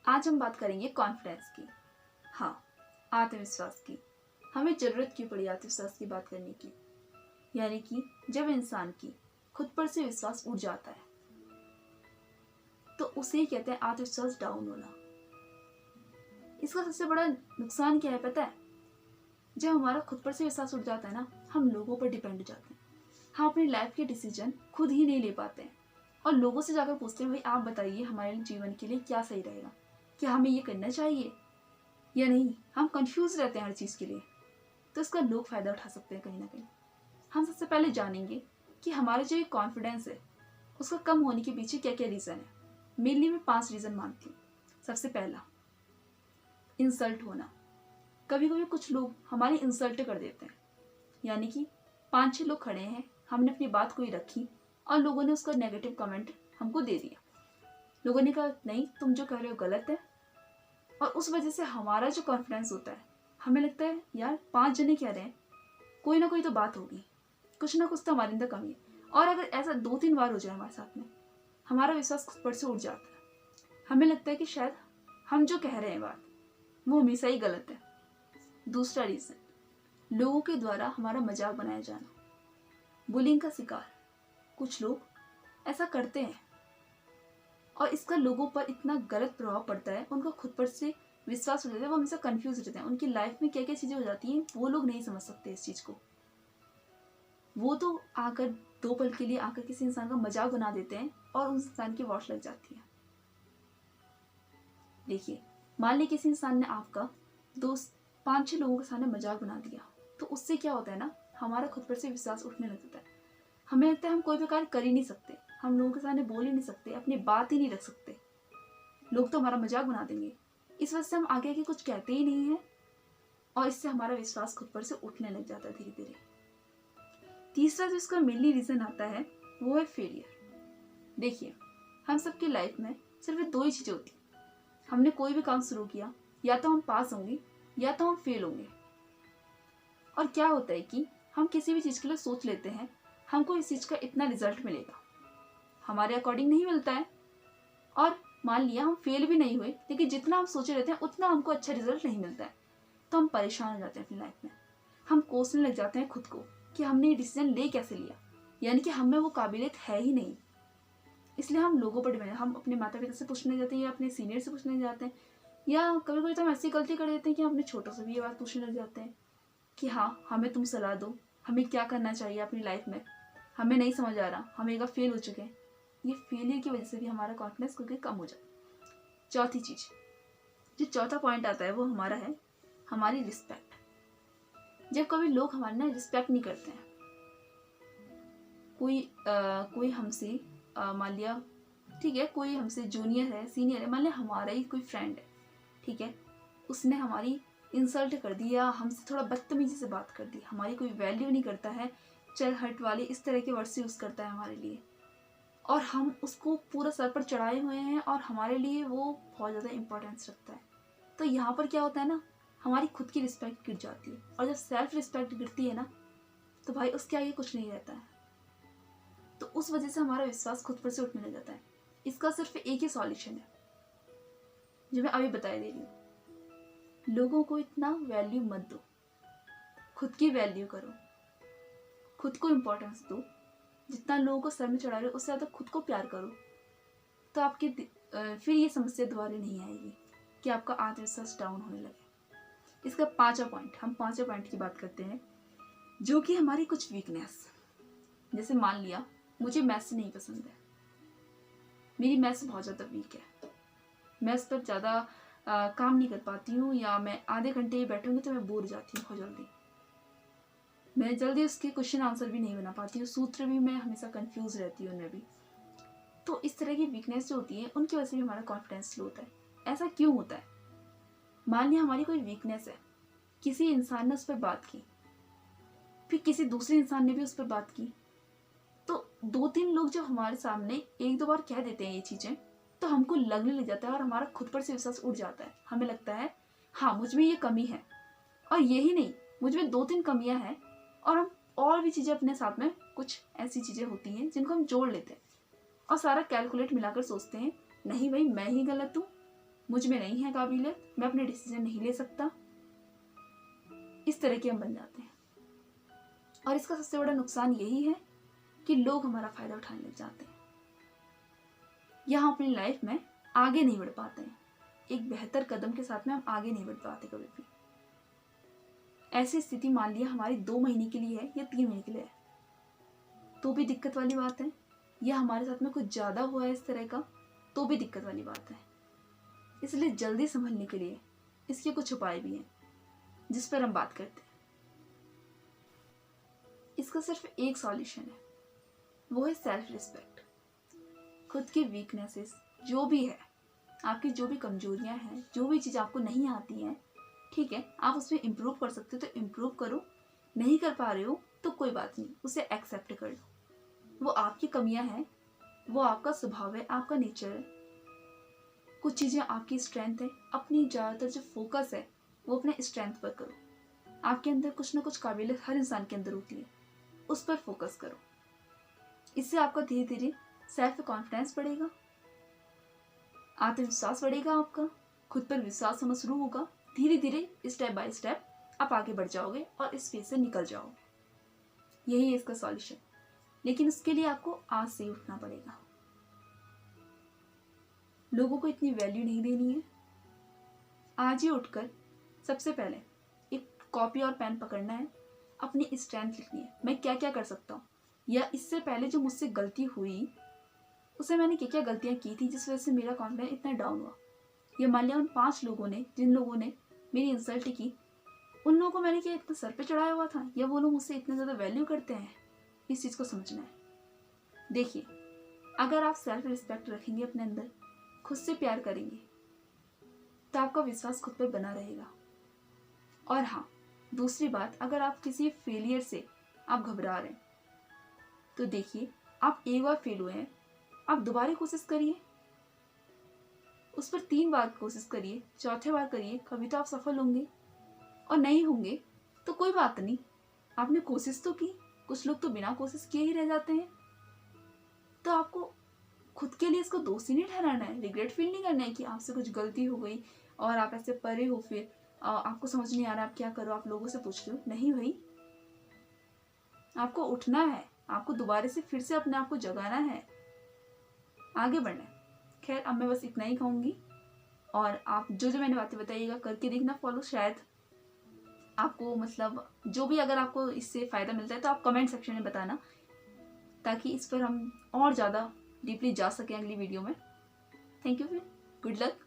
आज हम बात करेंगे कॉन्फिडेंस की। हाँ, आत्मविश्वास की। हमें ज़रूरत क्यों पड़ी आत्मविश्वास की बात करने की? यानी कि जब इंसान की खुद पर से विश्वास उठ जाता है तो उसे ही कहते हैं आत्मविश्वास डाउन होना। इसका सबसे बड़ा नुकसान क्या है पता है? जब हमारा खुद पर से विश्वास उठ जाता है ना, हम लोगों पर डिपेंड हो जाते हैं। हम अपनी लाइफ के डिसीजन खुद ही नहीं ले पाते हैं और लोगों से जाकर पूछते हैं, भाई आप बताइए हमारे जीवन के लिए क्या सही रहेगा, क्या हमें ये करना चाहिए या नहीं। हम कंफ्यूज रहते हैं हर चीज़ के लिए। तो इसका लोग फ़ायदा उठा सकते हैं कहीं ना कहीं। हम सबसे पहले जानेंगे कि हमारा जो ये कॉन्फिडेंस है उसका कम होने के पीछे क्या क्या रीज़न है। मेनली मैं 5 रीज़न मानती हूँ। सबसे पहला, इंसल्ट होना। कभी कभी कुछ लोग हमारी इंसल्ट कर देते हैं। यानी कि 5-6 लोग खड़े हैं, हमने अपनी बात कोई रखी और लोगों ने उसका नेगेटिव कमेंट हमको दे दिया। लोगों ने कहा नहीं तुम जो कह रहे हो गलत है, और उस वजह से हमारा जो कॉन्फिडेंस होता है, हमें लगता है यार 5 जने कह रहे हैं, कोई ना कोई तो बात होगी, कुछ ना कुछ तो हमारे अंदर कमी है। और अगर ऐसा 2-3 बार हो जाए हमारे साथ में, हमारा विश्वास खुद पर से उठ जाता है। हमें लगता है कि शायद हम जो कह रहे हैं बात वो हमेशा ही गलत है। दूसरा रीज़न, लोगों के द्वारा हमारा मजाक बनाया जाना। बुलिंग का शिकार कुछ लोग ऐसा करते हैं और इसका लोगों पर इतना गलत प्रभाव पड़ता है, उनका खुद पर से विश्वास हो जाता है, वो हमेशा कंफ्यूज रहते हैं। उनकी लाइफ में क्या क्या चीज़ें हो जाती हैं वो लोग नहीं समझ सकते इस चीज़ को। वो तो आकर 2 पल के लिए आकर किसी इंसान का मजाक बना देते हैं और उस इंसान की वॉच लग जाती है। देखिए, मान ली किसी इंसान ने आपका दोस्त 5-6 लोगों के सामने मजाक बना दिया, तो उससे क्या होता है ना, हमारा खुद पर से विश्वास उठने लग जाता है। हमें लगता है हम कोई भी कार्य कर ही नहीं सकते, हम लोगों के सामने बोल ही नहीं सकते, अपनी बात ही नहीं रख सकते, लोग तो हमारा मजाक बना देंगे। इस वजह से हम आगे आगे कुछ कहते ही नहीं हैं और इससे हमारा विश्वास खुद पर से उठने लग जाता है धीरे धीरे। तीसरा जो इसका मेनली रीज़न आता है वो है फेलियर। देखिए, हम सबकी लाइफ में सिर्फ 2 ही चीज़ें होती हैं। हमने कोई भी काम शुरू किया, या तो हम पास होंगे या तो हम फेल होंगे। और क्या होता है कि हम किसी भी चीज़ के लिए सोच लेते हैं हमको इस चीज़ का इतना रिजल्ट मिलेगा, हमारे अकॉर्डिंग नहीं मिलता है, और मान लिया हम फेल भी नहीं हुए लेकिन जितना हम सोचे रहते हैं उतना हमको अच्छा रिजल्ट नहीं मिलता है, तो हम परेशान हो जाते हैं अपनी लाइफ में। हम कोसने लग जाते हैं खुद को कि हमने ये डिसीजन ले कैसे लिया, यानी कि हमें वो काबिलियत है ही नहीं। इसलिए हम लोगों पर डिपेंड, हम अपने माता पिता से पूछने जाते हैं या अपने सीनियर से पूछने जाते हैं, या कभी कभी तो हम ऐसी गलती कर देते हैं कि हम अपने छोटों से भी ये बात पूछने लग जाते हैं कि हाँ हमें तुम सलाह दो, हमें क्या करना चाहिए अपनी लाइफ में, हमें नहीं समझ आ रहा, हम एक बार फेल हो चुके हैं। ये फेलियर की वजह से भी हमारा कॉन्फिडेंस खुद के कम हो जाता है। चौथी चीज़, जो चौथा पॉइंट आता है वो हमारा है हमारी रिस्पेक्ट। जब कभी लोग हमारी ना रिस्पेक्ट नहीं करते हैं, कोई हमसे मान लिया, ठीक है, कोई हमसे जूनियर है सीनियर है, मान लिया हमारा ही कोई फ्रेंड है, ठीक है, उसने हमारी इंसल्ट कर दी या हमसे थोड़ा बदतमीजी से बात कर दी, हमारी कोई वैल्यू नहीं करता है, चल हट वाले इस तरह के वर्ड से यूज़ करता है हमारे लिए, और हम उसको पूरा सर पर चढ़ाए हुए हैं और हमारे लिए वो बहुत ज़्यादा इंपॉर्टेंस रखता है, तो यहाँ पर क्या होता है ना, हमारी खुद की रिस्पेक्ट गिर जाती है। और जब सेल्फ रिस्पेक्ट गिरती है ना, तो भाई उसके आगे कुछ नहीं रहता है। तो उस वजह से हमारा विश्वास खुद पर से उठने लग जाता है। इसका सिर्फ एक ही सॉल्यूशन है जो मैं अभी बता दे रही हूँ। लोगों को इतना वैल्यू मत दो, खुद की वैल्यू करो, खुद को इम्पोर्टेंस दो। जितना लोगों को सर में चढ़ा रहे हो उससे ज़्यादा खुद को प्यार करो, तो आपकी फिर ये समस्या दोबारा नहीं आएगी कि आपका आत्मविश्वास डाउन होने लगे। इसका 5वां पॉइंट, हम 5वें पॉइंट की बात करते हैं, जो कि हमारी कुछ वीकनेस। जैसे मान लिया मुझे मैथ्स नहीं पसंद है, मेरी मैथ्स बहुत ज़्यादा वीक है, मैथ्स पर ज़्यादा काम नहीं कर पाती हूँ, या मैं आधे घंटे ही बैठूंगी तो मैं बोर हो जाती हूँ बहुत जल्दी, मैं जल्दी उसके क्वेश्चन आंसर भी नहीं बना पाती हूँ, सूत्र भी मैं हमेशा कंफ्यूज रहती हूँ उनमें भी। तो इस तरह की वीकनेस जो होती है उनकी वजह से भी हमारा कॉन्फिडेंस स्लो होता है। ऐसा क्यों होता है? मान लिया हमारी कोई वीकनेस है, किसी इंसान ने उस पर बात की, फिर किसी दूसरे इंसान ने भी उस पर बात की, तो 2-3 लोग जो हमारे सामने 1-2 बार कह देते हैं ये चीज़ें, तो हमको लगने लग जाता है और हमारा खुद पर से विश्वास उठ जाता है। हमें लगता है हाँ मुझ में ये कमी है, और यही नहीं, मुझ में 2-3 कमियां हैं, और हम और भी चीज़ें अपने साथ में कुछ ऐसी चीज़ें होती हैं जिनको हम जोड़ लेते हैं और सारा कैलकुलेट मिलाकर सोचते हैं नहीं भाई मैं ही गलत हूँ, मुझ में नहीं है काबिलियत, मैं अपने डिसीजन नहीं ले सकता, इस तरह के हम बन जाते हैं। और इसका सबसे बड़ा नुकसान यही है कि लोग हमारा फायदा उठाने लग जाते हैं या हम अपनी लाइफ में आगे नहीं बढ़ पाते हैं। एक बेहतर कदम के साथ में हम आगे नहीं बढ़ पाते कभी भी। ऐसी स्थिति मान लिया हमारी 2 महीने के लिए है या 3 महीने के लिए है, तो भी दिक्कत वाली बात है। या हमारे साथ में कुछ ज़्यादा हुआ है इस तरह का, तो भी दिक्कत वाली बात है। इसलिए जल्दी संभलने के लिए इसके कुछ उपाय भी हैं जिस पर हम बात करते हैं। इसका सिर्फ एक सॉल्यूशन है, वो है सेल्फ रिस्पेक्ट। खुद की वीकनेसेस जो भी है, आपकी जो भी कमजोरियां हैं, जो भी चीज़ आपको नहीं आती हैं, ठीक है, आप उसमें इम्प्रूव कर सकते हो तो इम्प्रूव करो। नहीं कर पा रहे हो तो कोई बात नहीं, उसे एक्सेप्ट कर लो। वो आपकी कमियां हैं, वो आपका स्वभाव है, आपका नेचर है। कुछ चीज़ें आपकी स्ट्रेंथ है। अपनी ज़्यादातर जो फोकस है वो अपने स्ट्रेंथ पर करो। आपके अंदर कुछ ना कुछ काबिलियत हर इंसान के अंदर होती है, उस पर फोकस करो। इससे आपका धीरे धीरे सेल्फ कॉन्फिडेंस बढ़ेगा, आत्मविश्वास बढ़ेगा, आपका खुद पर विश्वास होना शुरू होगा। धीरे धीरे स्टेप बाय स्टेप आप आगे बढ़ जाओगे और इस फेज से निकल जाओगे। यही है इसका सॉल्यूशन। लेकिन उसके लिए आपको आज से ही उठना पड़ेगा। लोगों को इतनी वैल्यू नहीं देनी है। आज ही उठकर सबसे पहले एक कॉपी और पेन पकड़ना है, अपनी स्ट्रेंथ लिखनी है, मैं क्या क्या कर सकता हूँ, या इससे पहले जो मुझसे गलती हुई उसे मैंने क्या क्या गलतियाँ की थी जिस वजह से मेरा कॉन्फिडेंस इतना डाउन हुआ। या मान लिया उन 5 लोगों ने, जिन लोगों ने मेरी इंसल्ट की, उन लोगों को मैंने क्या इतना सर पे चढ़ाया हुआ था, या वो लोग मुझसे इतना ज़्यादा वैल्यू करते हैं। इस चीज़ को समझना है। देखिए, अगर आप सेल्फ रिस्पेक्ट रखेंगे अपने अंदर, खुद से प्यार करेंगे, तो आपका विश्वास खुद पर बना रहेगा। और हाँ, दूसरी बात, अगर आप किसी फेलियर से आप घबरा रहे हैं, तो देखिए, आप एक बार फेल हुए हैं, आप दोबारा कोशिश करिए, उस पर 3 बार कोशिश करिए, चौथे बार करिए, कभी तो आप सफल होंगे। और नहीं होंगे तो कोई बात नहीं, आपने कोशिश तो की। कुछ लोग तो बिना कोशिश किए ही रह जाते हैं। तो आपको खुद के लिए इसको दोषी नहीं ठहराना है, रिग्रेट फील नहीं करना है कि आपसे कुछ गलती हो गई और आप ऐसे परे हो, फिर आपको समझ नहीं आ रहा आप क्या करो, आप लोगों से पूछ लो। नहीं भाई, आपको उठना है, आपको दोबारा से फिर से अपने आप को जगाना है, आगे बढ़ना है। खैर, अब मैं बस इतना ही कहूँगी। और आप जो जो मैंने बातें बताइएगा करके देखना फॉलो, शायद आपको मतलब जो भी अगर आपको इससे फ़ायदा मिलता है तो आप कमेंट सेक्शन में बताना, ताकि इस पर हम और ज़्यादा डीपली जा सकें अगली वीडियो में। थैंक यू, फिर गुड लक।